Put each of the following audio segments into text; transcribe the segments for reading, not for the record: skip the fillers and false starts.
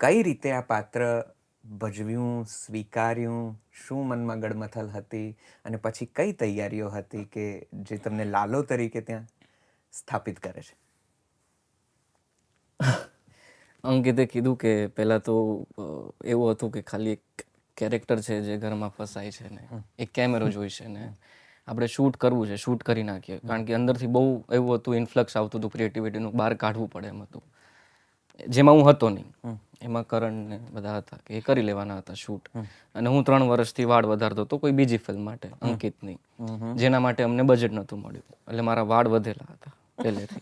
કઈ રીતે આ પાત્ર ભજવ્યું, સ્વીકાર્યું, શું મનમાં ગડમથલ હતી અને પછી કઈ તૈયારીઓ હતી કે જે તમને લાલો તરીકે ત્યાં સ્થાપિત કરે છે? અંકિતે કીધું કે પહેલાં તો એવું હતું કે ખાલી એક કેરેક્ટર છે જે ઘરમાં ફસાય છે ને એક કેમેરો જોઈશે ને આપણે શૂટ કરવું છે, શૂટ કરી નાખીએ. કારણ કે અંદરથી બહુ એવું હતું, ઇન્ફ્લક્સ આવતું હતું ક્રિએટિવિટીનું, બહાર કાઢવું પડે એમ હતું, જેમાં હું હતો નહીં. એમાં કરણ ને બધા હતા કે એ કરી લેવાના હતા શૂટ. અને હું 3 વર્ષથી વાળ વધારતો હતો કોઈ બીજી ફિલ્મ માટે, અંકિતની, જેના માટે અમને બજેટ નહોતું મળ્યું. એટલે મારા વાળ વધેલા હતા પહેલેથી.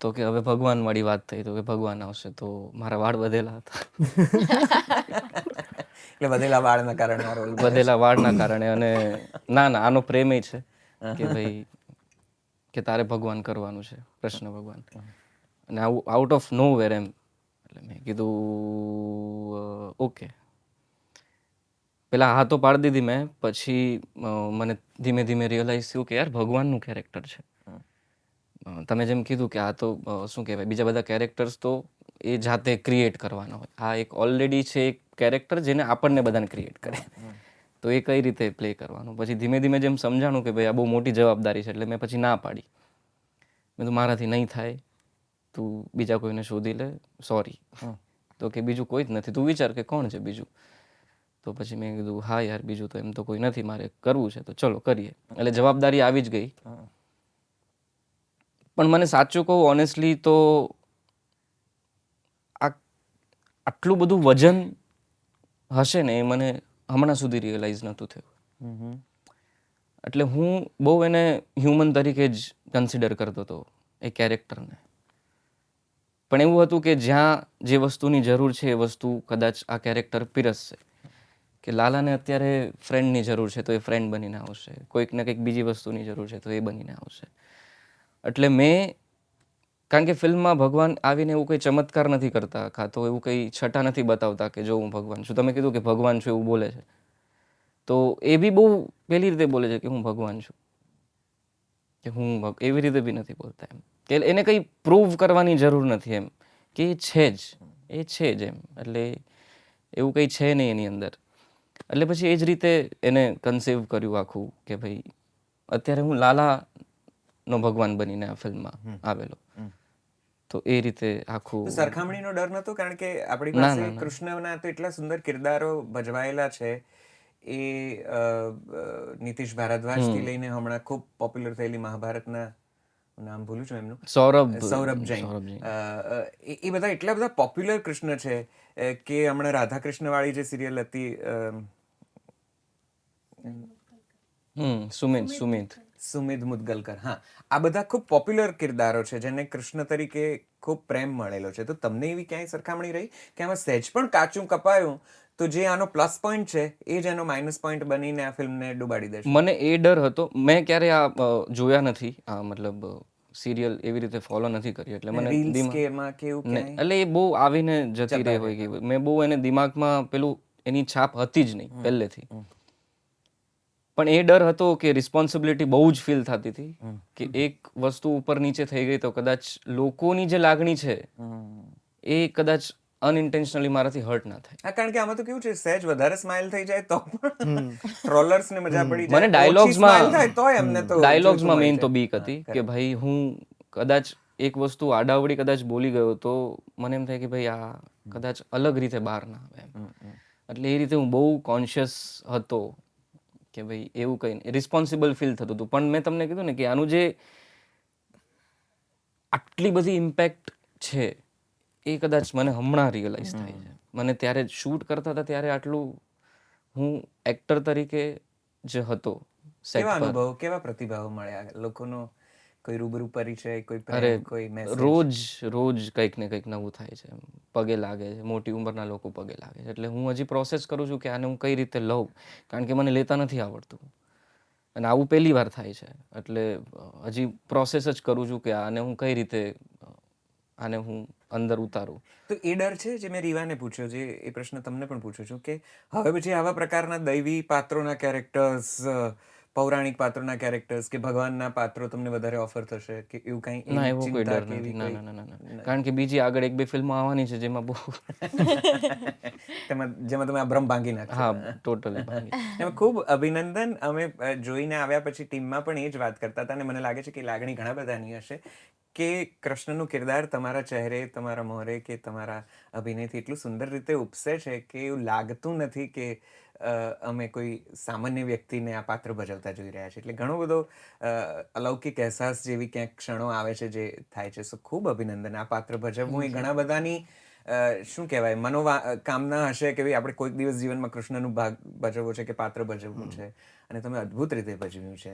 તો કે હવે ભગવાનવાળી વાત થઈ, તો કે ભગવાન આવશે તો મારા વાળ વધેલા હતા. એટલે વધેલા વાળના કારણે આ રોલ વધેલા વાળના કારણે. અને ના આનો પ્રેમ છે કે ભાઈ કે તારે ભગવાન કરવાનું છે, કૃષ્ણ ભગવાન. અને આઉટ ઓફ નો વેર એમ. એટલે મેં કીધું ઓકે. પેલા હા તો પાડી દીધી મેં. પછી મને ધીમે ધીમે રિયલાઇઝ થયું કે યાર ભગવાનનું કેરેક્ટર છે. તમે જેમ કીધું કે આ તો શું કહેવાય, બીજા બધા કેરેક્ટર્સ તો એ જાતે ક્રિએટ કરવાના હોય. આ એક ઓલરેડી છે એક કેરેક્ટર જેને આપણને બધાને ક્રિએટ કરે. તો એ કઈ રીતે પ્લે કરવાનું. પછી ધીમે ધીમે જેમ સમજાણું કે ભાઈ આ બહુ મોટી જવાબદારી છે, એટલે મેં પછી ના પાડી. મેં તો મારાથી નહીં થાય, તું બીજા કોઈને શોધી લે, સોરી. તો કે બીજું કોઈ જ નથી, તું વિચાર કે કોણ છે બીજું. તો પછી મેં કીધું હા યાર બીજું તો એમ તો કોઈ નથી, મારે કરવું છે તો ચલો કરીએ. એટલે જવાબદારી આવી જ ગઈ. પણ મને સાચું કહું ઓનેસ્ટલી તો આટલું બધું વજન હશે ને એ મને હમણાં સુધી રિયલાઇઝ નહોતું થયું. એટલે હું બહુ એને હ્યુમન તરીકે જ કન્સિડર કરતો હતો એ કેરેક્ટરને. પણ એવું હતું કે જ્યાં જે વસ્તુની જરૂર છે એ વસ્તુ કદાચ આ કેરેક્ટર પીરસશે. કે લાલાને અત્યારે ફ્રેન્ડની જરૂર છે તો એ ફ્રેન્ડ બનીને આવશે, કોઈક ને કંઈક બીજી વસ્તુની જરૂર છે તો એ બનીને આવશે. એટલે મેં, કારણ કે ફિલ્મમાં ભગવાન આવીને એવું કંઈ ચમત્કાર નથી કરતા, કાં તો એવું કંઈ છટા નથી બતાવતા કે જો હું ભગવાન છું. તમે કીધું કે ભગવાન છું એવું બોલે છે, તો એ બી બહુ પેલી રીતે બોલે છે કે હું ભગવાન છું, કે હું એવી રીતે બી નથી બોલતા એમ. કે એને કંઈ પ્રૂવ કરવાની જરૂર નથી એમ, કે એ છે જ એમ. એટલે એવું કંઈ છે નહીં એની અંદર. એટલે પછી એ જ રીતે એને કન્સીવ કર્યું આખું કે ભાઈ અત્યારે હું લાલાનો ભગવાન બનીને આ ફિલ્મમાં આવેલો. તો એ રીતે આખું. સરખામણીનો ડર નહોતો? કારણ કે આપણી ના પાસે ના ના કૃષ્ણના તો એટલા સુંદર કિરદારો ભજવાયેલા છે. એ નીતિશ ભારદ્વાજથી લઈને હમણાં ખૂબ પોપ્યુલર થયેલી મહાભારતના, નામ ભૂલું છું એમનું, સૌરભ જૈન, એ બધા એટલા બધા પોપ્યુલર કૃષ્ણ છે કે હમણાં રાધાકૃષ્ણ વાળી જે સિરિયલ હતી, સુમિત મુદગલકર, હા, આ બધા ખૂબ પોપ્યુલર કિરદારો છે જેને કૃષ્ણ તરીકે ખૂબ પ્રેમ મળેલો છે. તો તમને એવી ક્યાંય સરખામણી રહી કે આમાં સહેજ પણ કાચું કપાયું તો જે આનો પ્લસ પોઈન્ટ છે એ જ એનો માઇનસ પોઈન્ટ બનીને આ ફિલ્મને ડૂબાડી દેશે? મને એ ડર હતો. મેં ક્યારે આ જોયા નથી, આ મતલબ સિરિયલ એવી રીતે ફોલો નથી કરી. એટલે મને એટલે એ બહુ આવીને જતી રહી હોય કે મેં બહુ એને દિમાગમાં પેલું એની છાપ હતી જ નહીં પહેલેથી. પણ એ ડર હતો કે રિસ્પોન્સિબિલિટી બહુ જ ફીલ થતી હતી કે એક વસ્તુ ઉપર નીચે થઈ ગઈ તો કદાચ લોકોની જે લાગણી છે એ કદાચ અનઇન્ટેન્શનલી મારાથી હર્ટ ના થાય. કારણ કે આમાં તો કેવું છે, સહેજ વધારે સ્માઇલ થઈ જાય તો પણ ટ્રોલર્સ ને મજા પડી મને જાય, ઓછી સ્માઇલ થાય તોય એમને તો ડાયલોગ્સમાં મેઇન તો બીક હતી કે ભાઈ હું કદાચ એક વસ્તુ આડાવડી કદાચ બોલી ગયો તો મને એમ થાય કે ભાઈ આ કદાચ અલગ રીતે બહાર ના આવે એમ. એટલે એ રીતે હું બહુ કોન્શિયસ હતો કે ભાઈ એવું કંઈ રિસ્પોન્સિબલ ફીલ થતું હતું. પણ મેં તમને કીધું ને કે આનું જે આટલી બધી ઇમ્પેક્ટ છે એ કદાચ મને હમણાં રિયલાઇઝ થાય છે. મને ત્યારે શૂટ કરતા હતા ત્યારે આટલું હું એક્ટર તરીકે જે હતો સેટ પર. કેવા અનુભવ, કેવા પ્રતિભાવો મળ્યા લોકોનો? કોઈ રૂબરૂ પરિચય, કોઈ પ્રેમ, કોઈ મેસેજ? રોજ કંઈક ને કંઈક નવું થાય છે. પગે લાગે છે, મોટી ઉંમરના લોકો પગે લાગે છે. એટલે હું હજી પ્રોસેસ કરું છું કે આને હું કઈ રીતે લઉં, કારણ કે મને લેતા નથી આવડતું અને આવું પહેલી વાર થાય છે. એટલે હજી પ્રોસેસ જ કરું છું કે આને હું કઈ રીતે આને હું અંદર ઉતારું. તો એ ડર છે જે મેં રીવાને પૂછ્યો, જે એ પ્રશ્ન તમને પણ પૂછું છું, કે હવે પછી આવા પ્રકારના દૈવી પાત્રોના કેરેક્ટર્સ, પૌરાણિક પાત્રોના કેરેક્ટર્સ કે ભગવાનના પાત્રો તમને વધારે ઓફર થશે કે એવું કંઈ ના, એવી એવો કોઈ ચિંતા ડર કે નથી. એવી ના, કોઈ ના, ના, ના, ના. કારણ કે બીજી આગળ 1-2 ફિલ્મો આવવાની છે જેમાં બહુ જેમાં તમે આ ભ્રમ ભાંગી નાખશો. હા, ટોટલી ભાંગી. એમાં ખૂબ અભિનંદન. અમે જોઈને આવ્યા પછી ટીમમાં પણ એ જ વાત કરતા હતા અને મને લાગે છે કે એ લાગણી ઘણા બધાની હશે કે કૃષ્ણનું કિરદાર તમારા ચહેરે, તમારા મોઢે કે તમારા અભિનયથી એટલું સુંદર રીતે ઉપસે છે કે એવું લાગતું નથી કે અમે કોઈ સામાન્ય વ્યક્તિને આ પાત્ર ભજવતા જોઈ રહ્યા છે. એટલે ઘણો બધો અલૌકિક અહેસાસ જેવી ક્યાંક ક્ષણો આવે છે જે થાય છે. સો ખૂબ અભિનંદન. આ પાત્ર ભજવવું એ ઘણા બધાની શું કહેવાય મનોકામના હશે કે ભાઈ આપણે કોઈક દિવસ જીવનમાં કૃષ્ણનું ભાગ ભજવવો છે કે પાત્ર ભજવવું છે અને તમે અદ્ભુત રીતે ભજવ્યું છે.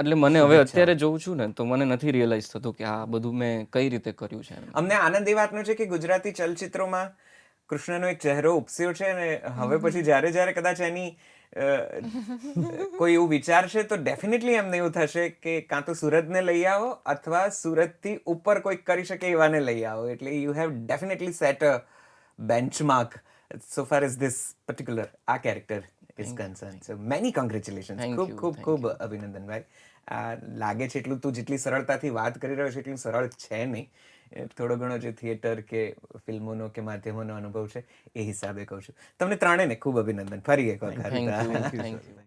એટલે મને હવે અત્યારે જોઉં છું ને તો મને નથી રિયલાઇઝ થતું કે આ બધું મેં કઈ રીતે કર્યું છે. અમને આનંદ એ વાતનો છે કે ગુજરાતી ચલચિત્રોમાં કૃષ્ણનો એક ચહેરો ઉપસ્યો છે અને હવે પછી જ્યારે કદાચ એની કોઈ એવું વિચારશે તો ડેફિનેટલી એમને એવું થશે કે કાં તો સુરતને લઈ આવો અથવા સુરતથી ઉપર કોઈક કરી શકે એવાને લઈ આવો. એટલે you have definitely set a benchmark so far as this particular આ character is concerned. So many congratulations. ખૂબ અભિનંદન ભાઈ. લાગે છે એટલું તું જેટલી સરળતાથી વાત કરી રહ્યો છે એટલું સરળ છે નહીં. થોડો ઘણો જે થિયેટર કે ફિલ્મોનો કે માધ્યમોનો અનુભવ છે એ હિસાબે કહું છું. તમને ત્રણેયને ખૂબ અભિનંદન ફરી એક વખત. Thank you.